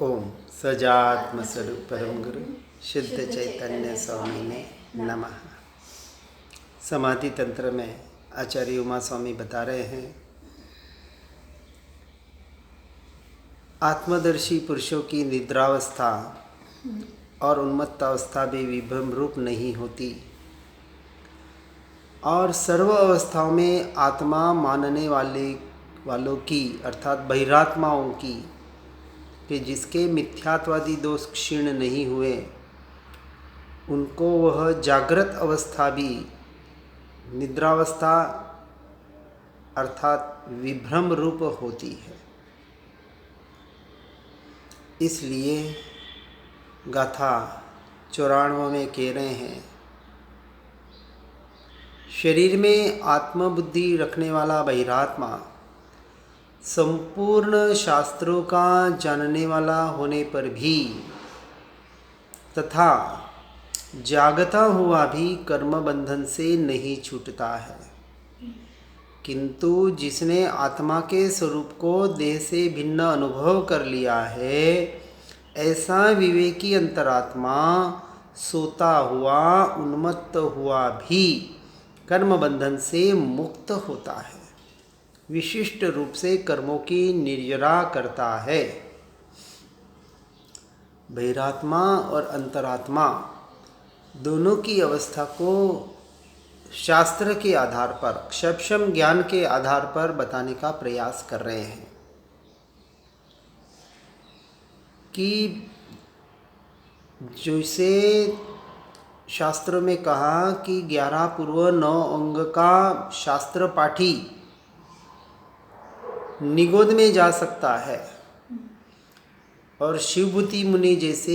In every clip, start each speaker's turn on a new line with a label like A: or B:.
A: ओम सजात्म स्वरूप परम गुरु शुद्ध चैतन्य स्वामी ने नमः। समाधि तंत्र में आचार्य उमा स्वामी बता रहे हैं, आत्मदर्शी पुरुषों की निद्रावस्था और उन्मत्तावस्था भी विभ्रम रूप नहीं होती और सर्व अवस्थाओं में आत्मा मानने वालों की अर्थात बहिरात्माओं की कि जिसके मिथ्यात्वादी दोष क्षीण नहीं हुए उनको वह जागृत अवस्था भी निद्रावस्था अर्थात विभ्रम रूप होती है। इसलिए गाथा 94 में कह रहे हैं, शरीर में आत्मबुद्धि रखने वाला बहिरात्मा संपूर्ण शास्त्रों का जानने वाला होने पर भी तथा जागता हुआ भी कर्म बंधन से नहीं छूटता है, किंतु जिसने आत्मा के स्वरूप को देह से भिन्न अनुभव कर लिया है, ऐसा विवेकी अंतरात्मा सोता हुआ उन्मत्त हुआ भी कर्म बंधन से मुक्त होता है, विशिष्ट रूप से कर्मों की निर्जरा करता है। बहिरात्मा और अंतरात्मा दोनों की अवस्था को शास्त्र के आधार पर, क्षपशम ज्ञान के आधार पर बताने का प्रयास कर रहे हैं कि जैसे शास्त्रों में कहा कि 11 पूर्व 9 अंग का शास्त्र पाठी निगोद में जा सकता है और शिवभूति मुनि जैसे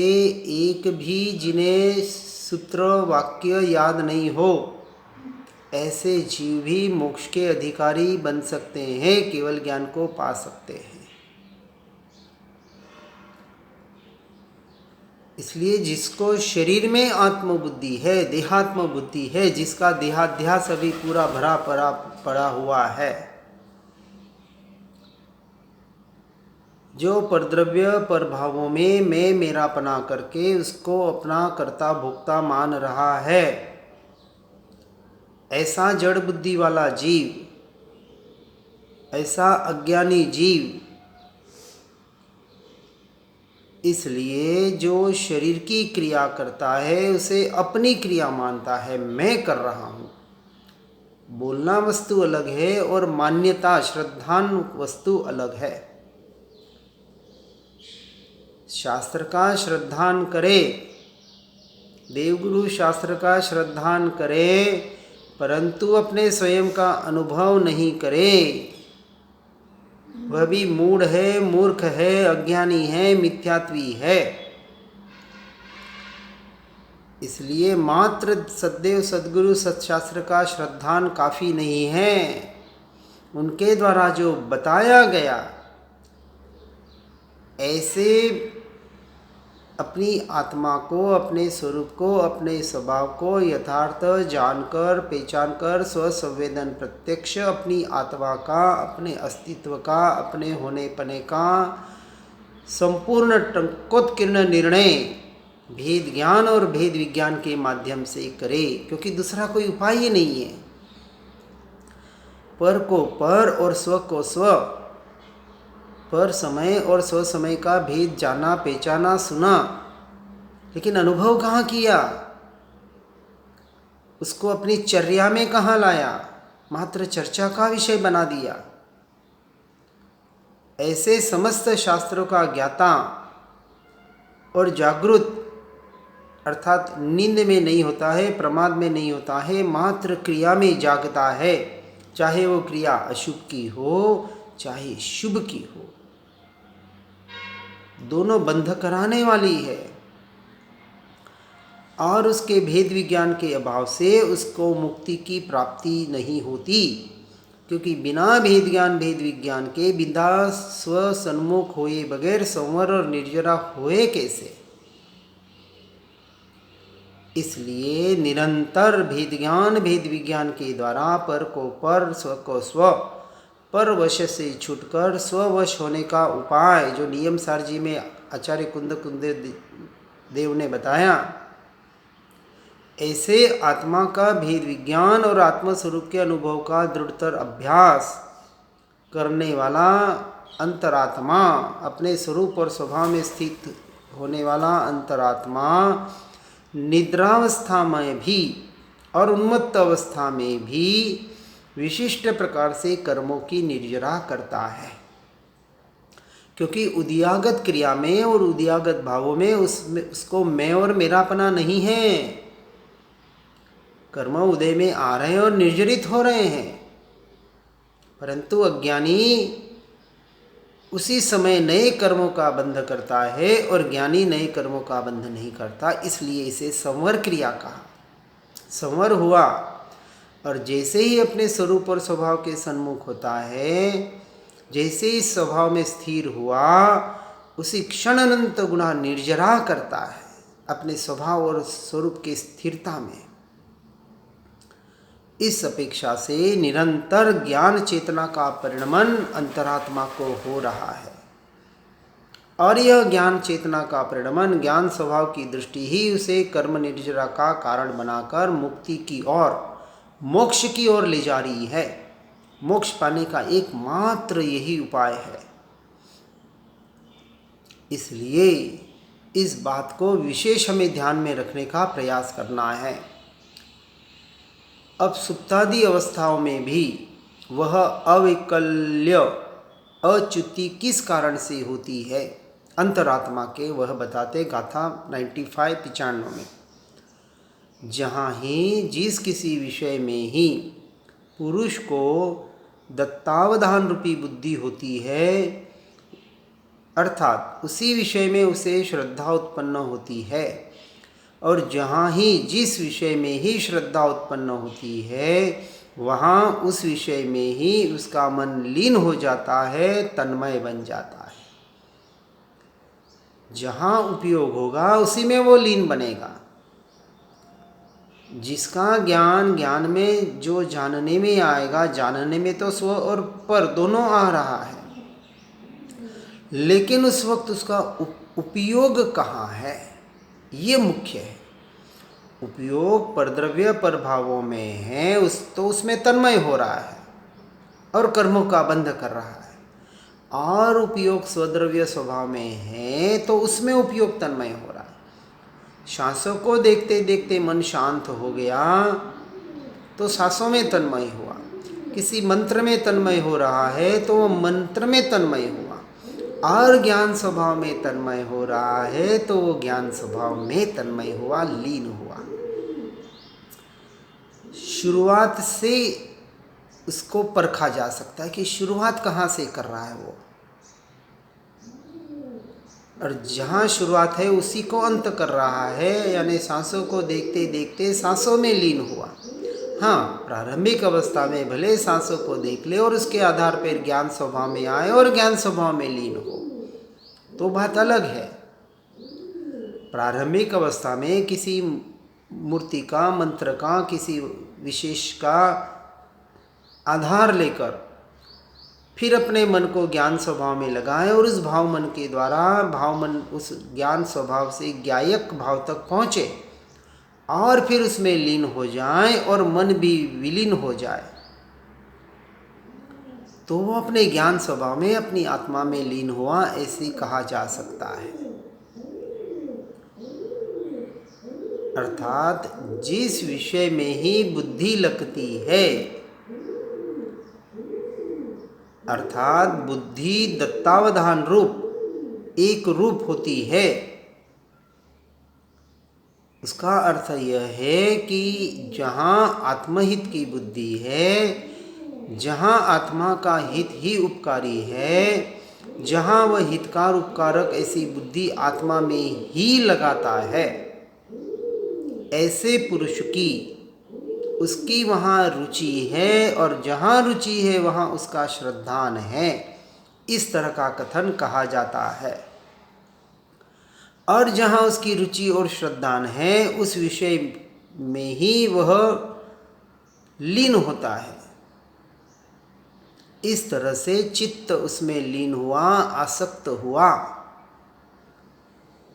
A: एक भी जिन्हें सूत्र वाक्य याद नहीं हो, ऐसे जीव भी मोक्ष के अधिकारी बन सकते हैं, केवल ज्ञान को पा सकते हैं। इसलिए जिसको शरीर में आत्मबुद्धि है, देहात्म बुद्धि है, जिसका देहाध्यास अभी पूरा भरा पड़ा हुआ है, जो परद्रव्य परभावों में मैं मेरापना करके उसको अपना कर्ता भोक्ता मान रहा है, ऐसा जड़ बुद्धि वाला जीव, ऐसा अज्ञानी जीव, इसलिए जो शरीर की क्रिया करता है उसे अपनी क्रिया मानता है, मैं कर रहा हूँ। बोलना वस्तु अलग है और मान्यता श्रद्धान वस्तु अलग है। शास्त्र का श्रद्धान करे, देवगुरु शास्त्र का श्रद्धान करे, परंतु अपने स्वयं का अनुभव नहीं करे, वह भी मूढ़ है, मूर्ख है, अज्ञानी है, मिथ्यात्वी है। इसलिए मात्र सदैव सद्गुरु सत्शास्त्र का श्रद्धान काफी नहीं है। उनके द्वारा जो बताया गया, ऐसे अपनी आत्मा को, अपने स्वरूप को, अपने स्वभाव को यथार्थ जानकर, पहचानकर, स्वसंवेदन प्रत्यक्ष अपनी आत्मा का, अपने अस्तित्व का, अपने होने पने का संपूर्ण टंकोत्कीर्ण निर्णय भेद ज्ञान और भेद विज्ञान के माध्यम से करे, क्योंकि दूसरा कोई उपाय ही नहीं है। पर को पर और स्व को स्व, पर समय और स्व समय का भेद जाना, पहचाना, सुना, लेकिन अनुभव कहाँ किया, उसको अपनी चर्या में कहाँ लाया, मात्र चर्चा का विषय बना दिया। ऐसे समस्त शास्त्रों का ज्ञाता और जागृत अर्थात नींद में नहीं होता है, प्रमाद में नहीं होता है, मात्र क्रिया में जागता है, चाहे वो क्रिया अशुभ की हो चाहे शुभ की हो, दोनों बंध कराने वाली है। और उसके भेद विज्ञान के अभाव से उसको मुक्ति की प्राप्ति नहीं होती, क्योंकि बिना भेद ज्ञान भेद विज्ञान के, बिना स्व सन्मुख होए बगैर संवर और निर्जरा होए कैसे। इसलिए निरंतर भेद ज्ञान भेद विज्ञान के द्वारा पर को पर, स्व को स्व, पर वश से छूटकर स्ववश होने का उपाय जो नियम सारजी में आचार्य कुंद देव ने बताया, ऐसे आत्मा का भेद विज्ञान और आत्मस्वरूप के अनुभव का दृढ़तर अभ्यास करने वाला अंतरात्मा, अपने स्वरूप और स्वभाव में स्थित होने वाला अंतरात्मा निद्रावस्था में भी और उन्मत्त अवस्था में भी विशिष्ट प्रकार से कर्मों की निर्जरा करता है। क्योंकि उदयागत क्रिया में और उदयागत भावों में उसको मैं और मेरापना नहीं है। कर्म उदय में आ रहे हैं और निर्जरित हो रहे हैं, परंतु अज्ञानी उसी समय नए कर्मों का बंध करता है और ज्ञानी नए कर्मों का बंध नहीं करता। इसलिए इसे संवर क्रिया कहा। संवर हुआ और जैसे ही अपने स्वरूप और स्वभाव के सन्मुख होता है, जैसे ही स्वभाव में स्थिर हुआ, उसी क्षण अनंत गुणा निर्जरा करता है अपने स्वभाव और स्वरूप की स्थिरता में। इस अपेक्षा से निरंतर ज्ञान चेतना का परिणमन अंतरात्मा को हो रहा है और यह ज्ञान चेतना का परिणमन ज्ञान स्वभाव की दृष्टि ही उसे कर्म निर्जरा का कारण बनाकर मुक्ति की ओर, मोक्ष की ओर ले जा रही है। मोक्ष पाने का एकमात्र यही उपाय है। इसलिए इस बात को विशेष हमें ध्यान में रखने का प्रयास करना है। अब सुप्तादि अवस्थाओं में भी वह अविकल्य अच्युति किस कारण से होती है अंतरात्मा के, वह बताते गाथा 95 में, जहाँ ही जिस किसी विषय में ही पुरुष को दत्तावधान रूपी बुद्धि होती है, अर्थात उसी विषय में उसे श्रद्धा उत्पन्न होती है, और जहाँ ही जिस विषय में ही श्रद्धा उत्पन्न होती है, वहाँ उस विषय में ही उसका मन लीन हो जाता है, तन्मय बन जाता है। जहाँ उपयोग होगा उसी में वो लीन बनेगा। जिसका ज्ञान में जो जानने में आएगा, जानने में तो स्व और पर दोनों आ रहा है, लेकिन उस वक्त उसका उपयोग कहाँ है, ये मुख्य है। उपयोग परद्रव्य परभावों में है, उसमें तन्मय हो रहा है और कर्मों का बंध कर रहा है, और उपयोग स्वद्रव्य स्वभाव में है तो उसमें उपयोग तन्मय हो रहा है। सांसों को देखते देखते मन शांत हो गया तो सांसों में तन्मय हुआ। किसी मंत्र में तन्मय हो रहा है तो वो मंत्र में तन्मय हुआ, और ज्ञान स्वभाव में तन्मय हो रहा है तो वो ज्ञान स्वभाव में तन्मय हुआ, लीन हुआ। शुरुआत से उसको परखा जा सकता है कि शुरुआत कहाँ से कर रहा है वो, और जहाँ शुरुआत है उसी को अंत कर रहा है, यानी सांसों को देखते देखते सांसों में लीन हुआ। हाँ, प्रारंभिक अवस्था में भले सांसों को देख ले और उसके आधार पर ज्ञान स्वभाव में आए और ज्ञान स्वभाव में लीन हो, तो बात अलग है। प्रारंभिक अवस्था में किसी मूर्ति का, मंत्र का, किसी विशेष का आधार लेकर फिर अपने मन को ज्ञान स्वभाव में लगाएं और उस भाव मन के द्वारा भाव मन उस ज्ञान स्वभाव से ज्ञायक भाव तक पहुँचे और फिर उसमें लीन हो जाएं और मन भी विलीन हो जाए, तो वो अपने ज्ञान स्वभाव में अपनी आत्मा में लीन हुआ, ऐसे कहा जा सकता है। अर्थात जिस विषय में ही बुद्धि लगती है, अर्थात बुद्धि दत्तावधान रूप एक रूप होती है, उसका अर्थ यह है कि जहाँ आत्महित की बुद्धि है, जहाँ आत्मा का हित ही उपकारी है, जहाँ वह हितकार उपकारक ऐसी बुद्धि आत्मा में ही लगाता है, ऐसे पुरुष की उसकी वहाँ रुचि है, और जहाँ रुचि है वहाँ उसका श्रद्धान है, इस तरह का कथन कहा जाता है। और जहाँ उसकी रुचि और श्रद्धान है उस विषय में ही वह लीन होता है। इस तरह से चित्त उसमें लीन हुआ, आसक्त हुआ,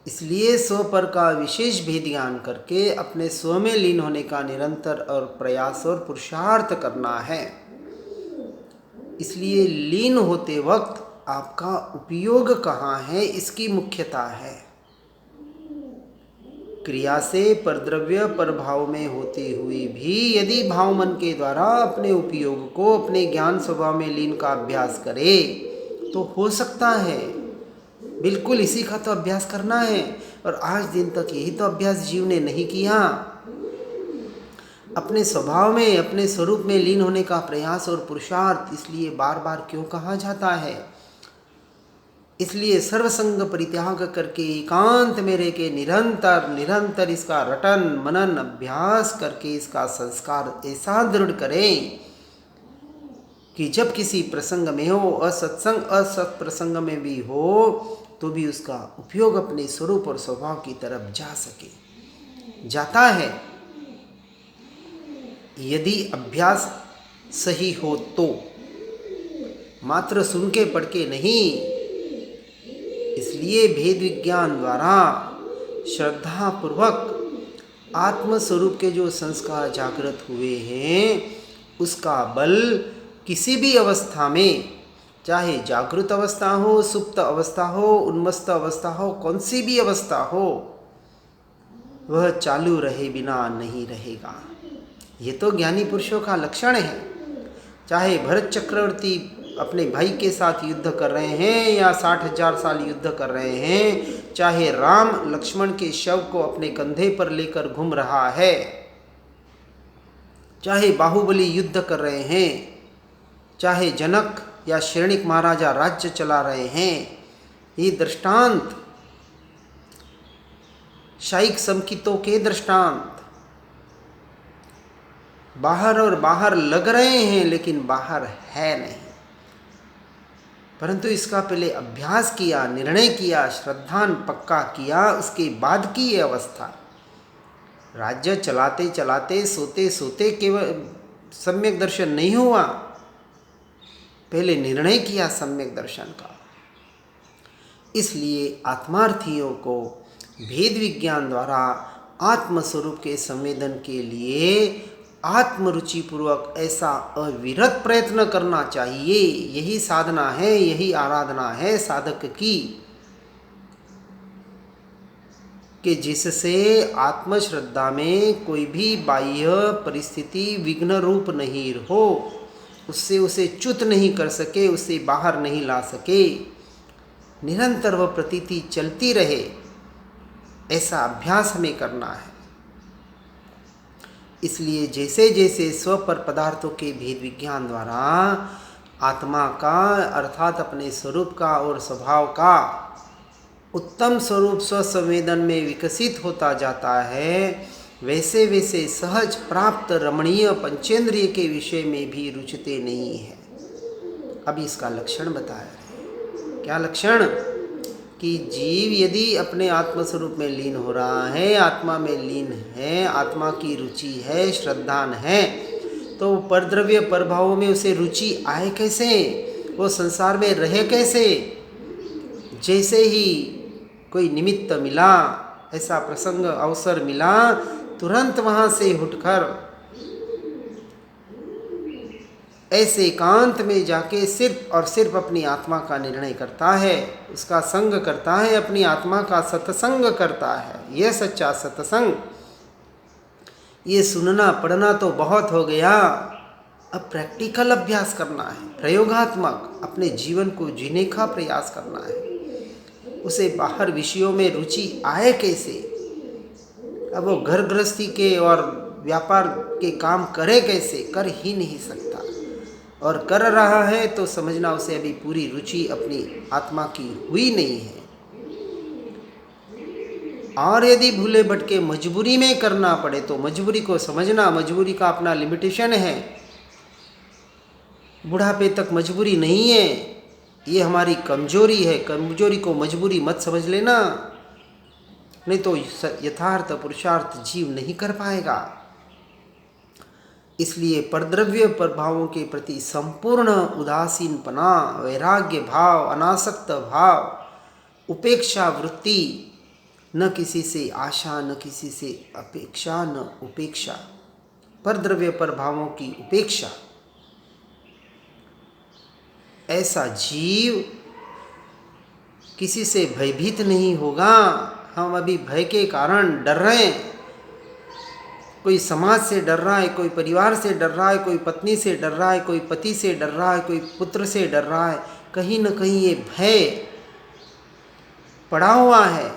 A: इसलिए स्व पर का विशेष भेद ज्ञान करके अपने स्व में लीन होने का निरंतर और प्रयास और पुरुषार्थ करना है। इसलिए लीन होते वक्त आपका उपयोग कहाँ है, इसकी मुख्यता है। क्रिया से परद्रव्य परभाव में होते हुए भी यदि भाव मन के द्वारा अपने उपयोग को अपने ज्ञान स्वभाव में लीन का अभ्यास करे तो हो सकता है। बिल्कुल इसी का तो अभ्यास करना है, और आज दिन तक यही तो अभ्यास जीव ने नहीं किया। अपने स्वभाव में, अपने स्वरूप में लीन होने का प्रयास और पुरुषार्थ इसलिए बार बार क्यों कहा जाता है? इसलिए सर्वसंग परित्याग करके एकांत में रह के निरंतर निरंतर इसका रटन मनन अभ्यास करके इसका संस्कार ऐसा दृढ़ करें कि जब किसी प्रसंग में हो, असत्संग असत प्रसंग में भी हो, तो भी उसका उपयोग अपने स्वरूप और स्वभाव की तरफ जा सके। जाता है यदि अभ्यास सही हो तो, मात्र सुन के पढ़ के नहीं। इसलिए भेद विज्ञान द्वारा श्रद्धा पूर्वक आत्मस्वरूप के जो संस्कार जागृत हुए हैं, उसका बल किसी भी अवस्था में, चाहे जागृत अवस्था हो, सुप्त अवस्था हो, उन्मस्त अवस्था हो, कौन सी भी अवस्था हो, वह चालू रहे बिना नहीं रहेगा। ये तो ज्ञानी पुरुषों का लक्षण है। चाहे भरत चक्रवर्ती अपने भाई के साथ युद्ध कर रहे हैं या 60,000 साल युद्ध कर रहे हैं, चाहे राम लक्ष्मण के शव को अपने कंधे पर लेकर घूम रहा है, चाहे बाहुबली युद्ध कर रहे हैं, चाहे जनक या श्रेणिक महाराजा राज्य चला रहे हैं, ये दृष्टांत शाइक संकितों के दृष्टांत बाहर और बाहर लग रहे हैं, लेकिन बाहर है नहीं। परंतु इसका पहले अभ्यास किया, निर्णय किया, श्रद्धान पक्का किया, उसके बाद की ये अवस्था। राज्य चलाते चलाते सोते सोते केवल सम्यक दर्शन नहीं हुआ, पहले निर्णय किया सम्यक दर्शन का। इसलिए आत्मार्थियों को भेद विज्ञान द्वारा आत्मस्वरूप के संवेदन के लिए आत्मरुचि पूर्वक ऐसा अविरत प्रयत्न करना चाहिए। यही साधना है, यही आराधना है साधक की, कि जिससे आत्मश्रद्धा में कोई भी बाह्य परिस्थिति विघ्न रूप नहीं हो, उससे उसे च्युत नहीं कर सके, उससे बाहर नहीं ला सके, निरंतर वह प्रतीति चलती रहे, ऐसा अभ्यास हमें करना है। इसलिए जैसे जैसे स्व पर पदार्थों के भेद विज्ञान द्वारा आत्मा का अर्थात अपने स्वरूप का और स्वभाव का उत्तम स्वरूप स्वसंवेदन में विकसित होता जाता है, वैसे वैसे सहज प्राप्त रमणीय पंचेंद्रिय के विषय में भी रुचते नहीं है। अभी इसका लक्षण बताया है। क्या लक्षण? कि जीव यदि अपने आत्मस्वरूप में लीन हो रहा है, आत्मा में लीन है, आत्मा की रुचि है, श्रद्धान है, तो परद्रव्य परभावों में उसे रुचि आए कैसे? वो संसार में रहे कैसे? जैसे ही कोई निमित्त मिला, ऐसा प्रसंग अवसर मिला, तुरंत वहाँ से उठकर ऐसे एकांत में जाके सिर्फ और सिर्फ अपनी आत्मा का निर्णय करता है, उसका संग करता है, अपनी आत्मा का सत्संग करता है। यह सच्चा सत्संग। ये सुनना पढ़ना तो बहुत हो गया, अब प्रैक्टिकल अभ्यास करना है, प्रयोगात्मक अपने जीवन को जीने का प्रयास करना है। उसे बाहर विषयों में रुचि आए कैसे? अब वो घर गृहस्थी के और व्यापार के काम करे कैसे? कर ही नहीं सकता, और कर रहा है तो समझना उसे अभी पूरी रुचि अपनी आत्मा की हुई नहीं है। और यदि भूले भटके मजबूरी में करना पड़े तो मजबूरी को समझना, मजबूरी का अपना लिमिटेशन है। बुढ़ापे तक मजबूरी नहीं है, ये हमारी कमजोरी है। कमजोरी को मजबूरी मत समझ लेना, नहीं तो यथार्थ पुरुषार्थ जीव नहीं कर पाएगा। इसलिए परद्रव्य प्रभावों के प्रति संपूर्ण उदासीनपना, वैराग्य भाव, अनासक्त भाव, उपेक्षा वृत्ति न किसी से आशा, न किसी से अपेक्षा, न उपेक्षा, पर द्रव्य पर भावों की उपेक्षा। ऐसा जीव किसी से भयभीत नहीं होगा। हम अभी भय के कारण डर रहे हैं, कोई समाज से डर रहा है, कोई परिवार से डर रहा है, कोई पत्नी से डर रहा है, कोई पति से डर रहा है, कोई पुत्र से डर रहा है। कहीं न कहीं ये भय पड़ा हुआ है।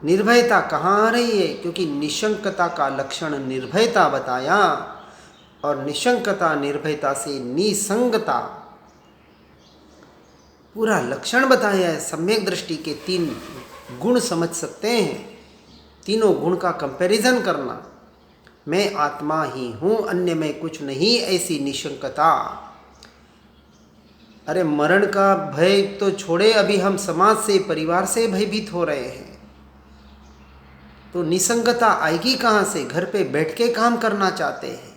A: निर्भयता कहाँ आ रही है? क्योंकि निशंकता का लक्षण निर्भयता बताया, और निशंकता निर्भयता से निसंगता पूरा लक्षण बताया है। सम्यक दृष्टि के 3 गुण समझ सकते हैं। तीनों गुण का कंपैरिजन करना, मैं आत्मा ही हूँ, अन्य में कुछ नहीं, ऐसी निशंकता। अरे मरण का भय तो छोड़े, अभी हम समाज से, परिवार से भयभीत हो रहे हैं, तो निसंगता आएगी कहाँ से? घर पे बैठ के काम करना चाहते हैं।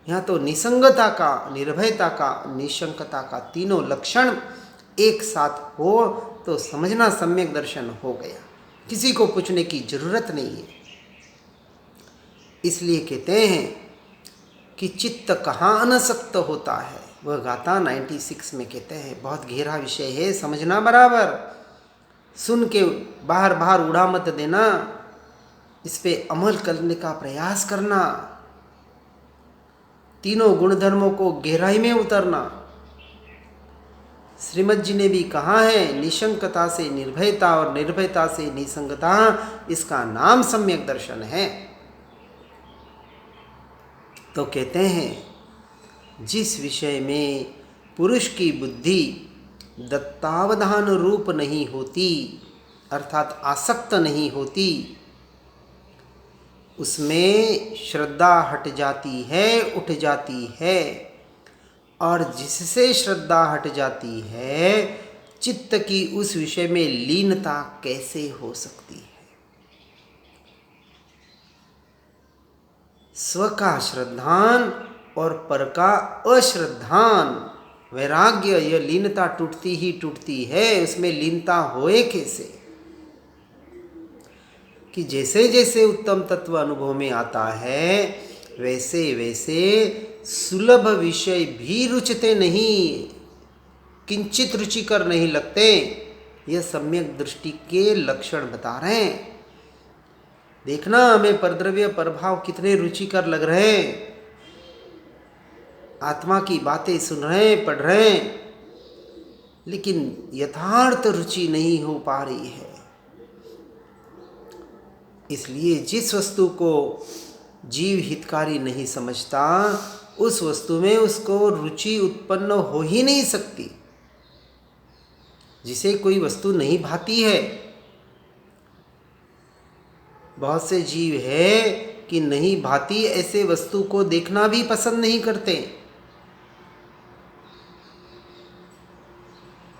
A: यहाँ तो निसंगता का, निर्भयता का, निशंकता का तीनों लक्षण एक साथ हो तो समझना सम्यक दर्शन हो गया। किसी को पूछने की जरूरत नहीं है। इसलिए कहते हैं कि चित्त कहाँ अनासक्त होता है, वह गाथा 96 में कहते हैं। बहुत गहरा विषय है, समझना बराबर। सुन के बाहर बाहर उड़ा मत देना, इस पे अमल करने का प्रयास करना, तीनों गुणधर्मों को गहराई में उतरना। श्रीमद जी ने भी कहा है, निशंकता से निर्भयता और निर्भयता से निसंगता, इसका नाम सम्यक दर्शन है। तो कहते हैं जिस विषय में पुरुष की बुद्धि दत्तावधान रूप नहीं होती, अर्थात आसक्त नहीं होती, उसमें श्रद्धा हट जाती है, उठ जाती है। और जिससे श्रद्धा हट जाती है, चित्त की उस विषय में लीनता कैसे हो सकती है? स्व का श्रद्धान और पर का अश्रद्धान, वैराग्य, यह लीनता टूटती ही टूटती है। उसमें लीनता होए कैसे? कि जैसे जैसे उत्तम तत्व अनुभव में आता है, वैसे वैसे सुलभ विषय भी रुचते नहीं, किंचित रुचिकर नहीं लगते। यह सम्यक दृष्टि के लक्षण बता रहे हैं। देखना, हमें परद्रव्य प्रभाव कितने रुचिकर लग रहे हैं, आत्मा की बातें सुन रहे हैं, पढ़ रहे हैं, लेकिन यथार्थ रुचि नहीं हो पा रही है। इसलिए जिस वस्तु को जीव हितकारी नहीं समझता, उस वस्तु में उसको रुचि उत्पन्न हो ही नहीं सकती। जिसे कोई वस्तु नहीं भाती है, बहुत से जीव है कि नहीं भाती ऐसे वस्तु को देखना भी पसंद नहीं करते।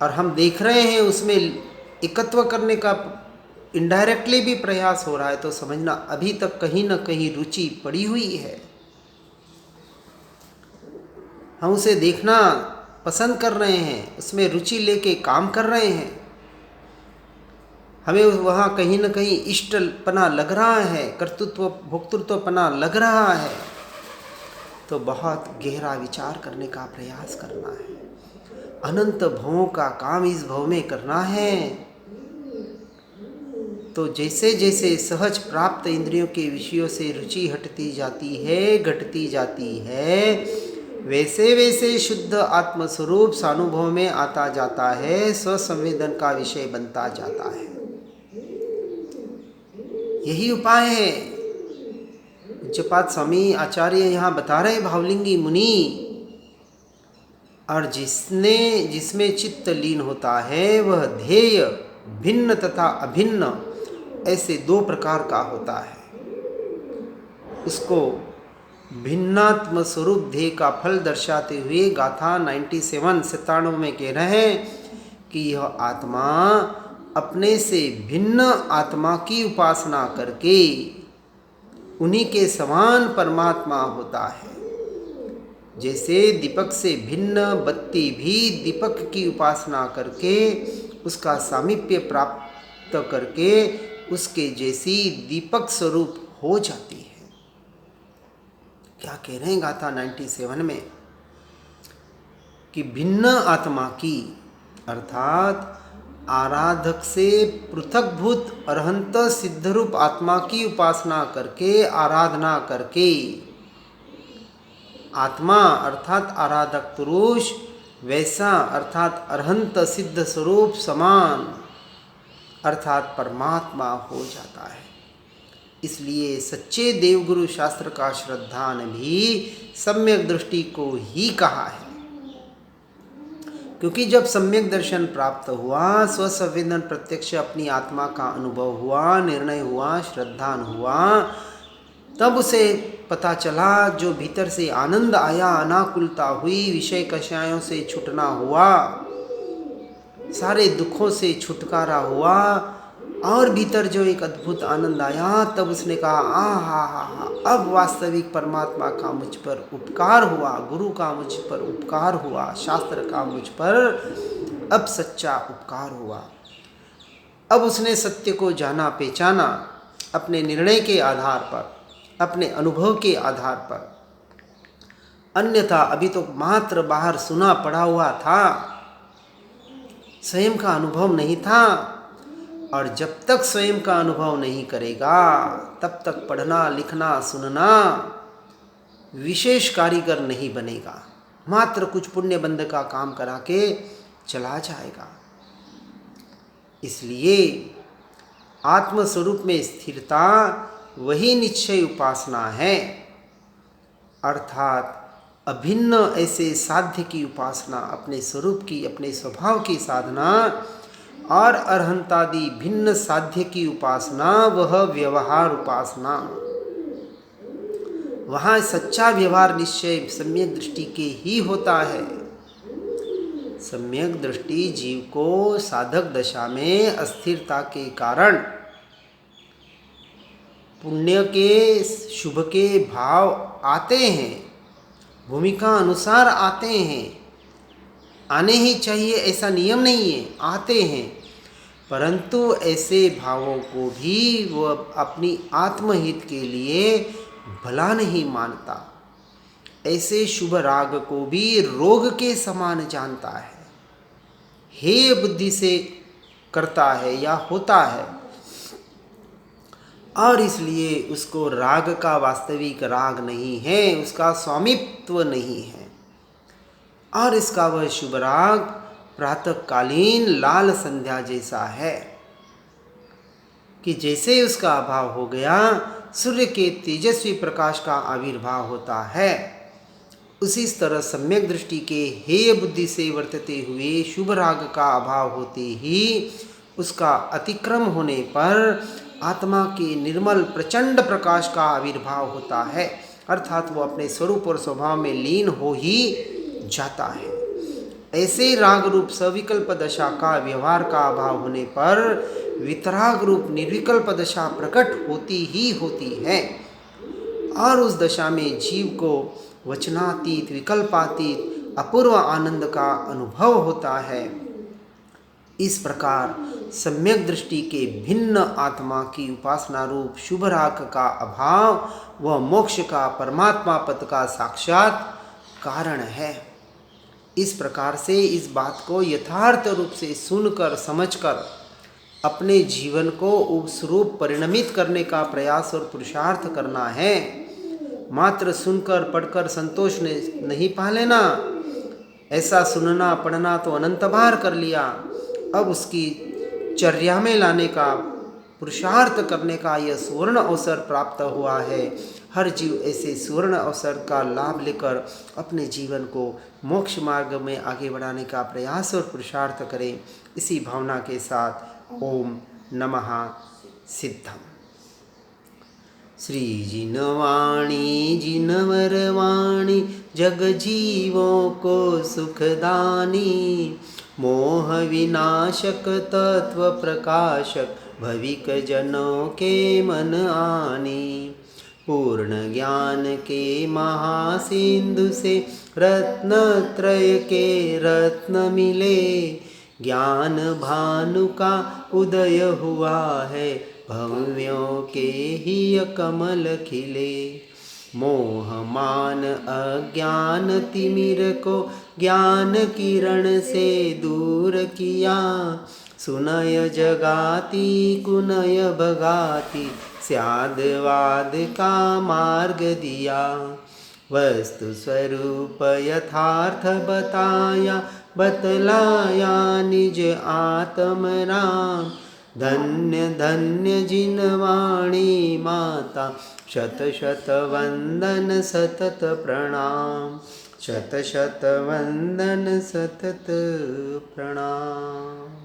A: और हम देख रहे हैं उसमें एकत्व करने का इनडायरेक्टली भी प्रयास हो रहा है, तो समझना अभी तक कहीं न कहीं रुचि पड़ी हुई है। हम उसे देखना पसंद कर रहे हैं, उसमें रुचि लेके काम कर रहे हैं, हमें वहाँ कहीं न कहीं इष्टपना लग रहा है, कर्तृत्व भोक्तृत्वपना लग रहा है, तो बहुत गहरा विचार करने का प्रयास करना है। अनंत भवों का काम इस भव में करना है। तो जैसे जैसे सहज प्राप्त इंद्रियों के विषयों से रुचि हटती जाती है, घटती जाती है, वैसे वैसे शुद्ध आत्मस्वरूप सानुभव में आता जाता है, स्वसंवेदन का विषय बनता जाता है। यही उपाय है। पूज्यपाद स्वामी आचार्य यहाँ बता रहे भावलिंगी मुनि। और जिसमें चित्त लीन होता है, वह ध्येय भिन्न तथा अभिन्न ऐसे 2 प्रकार का होता है। उसको भिन्नात्म स्वरूप ध्येय का फल दर्शाते हुए गाथा 97 में कह रहे हैं कि यह आत्मा अपने से भिन्न आत्मा की उपासना करके उन्हीं के समान परमात्मा होता है। जैसे दीपक से भिन्न बत्ती भी दीपक की उपासना करके उसका सामीप्य प्राप्त करके उसके जैसी दीपक स्वरूप हो जाती है। क्या कह रहे हैं गाथा 97 में कि भिन्न आत्मा की अर्थात आराधक से पृथकभूत अरहंत सिद्धरूप आत्मा की उपासना करके, आराधना करके, आत्मा अर्थात आराधक पुरुष वैसा अर्थात अरहंत सिद्ध स्वरूप समान अर्थात परमात्मा हो जाता है। इसलिए सच्चे देवगुरु शास्त्र का श्रद्धा ने भी सम्यक दृष्टि को ही कहा है, क्योंकि जब सम्यक दर्शन प्राप्त हुआ, स्वसंवेदन प्रत्यक्ष अपनी आत्मा का अनुभव हुआ, निर्णय हुआ, श्रद्धान हुआ, तब उसे पता चला जो भीतर से आनंद आया, अनाकुलता हुई, विषय कषायों से छूटना हुआ, सारे दुखों से छुटकारा हुआ और भीतर जो एक अद्भुत आनंद आया, तब उसने कहा आहा, अब वास्तविक परमात्मा का मुझ पर उपकार हुआ, गुरु का मुझ पर उपकार हुआ, शास्त्र का मुझ पर अब सच्चा उपकार हुआ। अब उसने सत्य को जाना, पहचाना अपने निर्णय के आधार पर, अपने अनुभव के आधार पर। अन्यथा अभी तो मात्र बाहर सुना पढ़ा हुआ था, स्वयं का अनुभव नहीं था। और जब तक स्वयं का अनुभव नहीं करेगा, तब तक पढ़ना, लिखना, सुनना विशेष कारीगर नहीं बनेगा, मात्र कुछ पुण्य बंध का काम करा के चला जाएगा। इसलिए आत्मस्वरूप में स्थिरता वही निश्चय उपासना है, अर्थात अभिन्न ऐसे साध्य की उपासना, अपने स्वरूप की, अपने स्वभाव की साधना और अरहंतादि भिन्न साध्य की उपासना, वह व्यवहार उपासना। वहाँ सच्चा व्यवहार निश्चय सम्यक दृष्टि के ही होता है। सम्यक दृष्टि जीव को साधक दशा में अस्थिरता के कारण पुण्य के, शुभ के भाव आते हैं, भूमिका अनुसार आते हैं, आने ही चाहिए ऐसा नियम नहीं है, आते हैं, परंतु ऐसे भावों को भी वह अपनी आत्महित के लिए भला नहीं मानता। ऐसे शुभ राग को भी रोग के समान जानता है, हेय बुद्धि से करता है या होता है, और इसलिए उसको राग का वास्तविक राग नहीं है, उसका स्वामित्व नहीं है। और इसका वह शुभ राग प्रातःकालीन लाल संध्या जैसा है कि जैसे उसका अभाव हो गया, सूर्य के तेजस्वी प्रकाश का आविर्भाव होता है, उसी तरह सम्यक दृष्टि के हेय बुद्धि से वर्तते हुए शुभ राग का अभाव होते ही उसका अतिक्रम होने पर आत्मा के निर्मल प्रचंड प्रकाश का आविर्भाव होता है, अर्थात वो अपने स्वरूप और स्वभाव में लीन हो ही जाता है। ऐसे राग रूप सविकल्प दशा का, व्यवहार का अभाव होने पर वितराग रूप निर्विकल्प दशा प्रकट होती ही होती है, और उस दशा में जीव को वचनातीत, विकल्पातीत अपूर्व आनंद का अनुभव होता है। इस प्रकार सम्यक दृष्टि के भिन्न आत्मा की उपासना रूप शुभ राग का अभाव वह मोक्ष का, परमात्मा पद का साक्षात कारण है। इस प्रकार से इस बात को यथार्थ रूप से सुनकर, समझकर अपने जीवन को उस रूप परिणमित करने का प्रयास और पुरुषार्थ करना है। मात्र सुनकर, पढ़कर संतोष नहीं पा लेना। ऐसा सुनना, पढ़ना तो अनंत बार कर लिया, अब उसकी चर्या में लाने का, पुरुषार्थ करने का यह सुवर्ण अवसर प्राप्त हुआ है। हर जीव ऐसे सुवर्ण अवसर का लाभ लेकर अपने जीवन को मोक्ष मार्ग में आगे बढ़ाने का प्रयास और पुरुषार्थ करें। इसी भावना के साथ ओम नमः सिद्धम। श्री जिनवाणी जिनवरवाणी जग जीवों को सुखदानी, मोह विनाशक तत्व प्रकाशक भविक जनों के मन आनी। पूर्ण ज्ञान के महासिंधु से रत्न त्रय के रत्न मिले, ज्ञान भानु का उदय हुआ है, भव्यों के ही कमल खिले। मोह मान अज्ञान तिमिर को ज्ञान किरण से दूर किया। सुनय जगाती कुनय भगाती, स्यादवाद का मार्ग दिया। वस्तु स्वरूप यथार्थ बताया, बतलाया निज आत्म राम। धन्य धन्य जिन वाणी माता, शत शत वंदन सतत प्रणाम। शत शत वंदन सतत प्रणाम।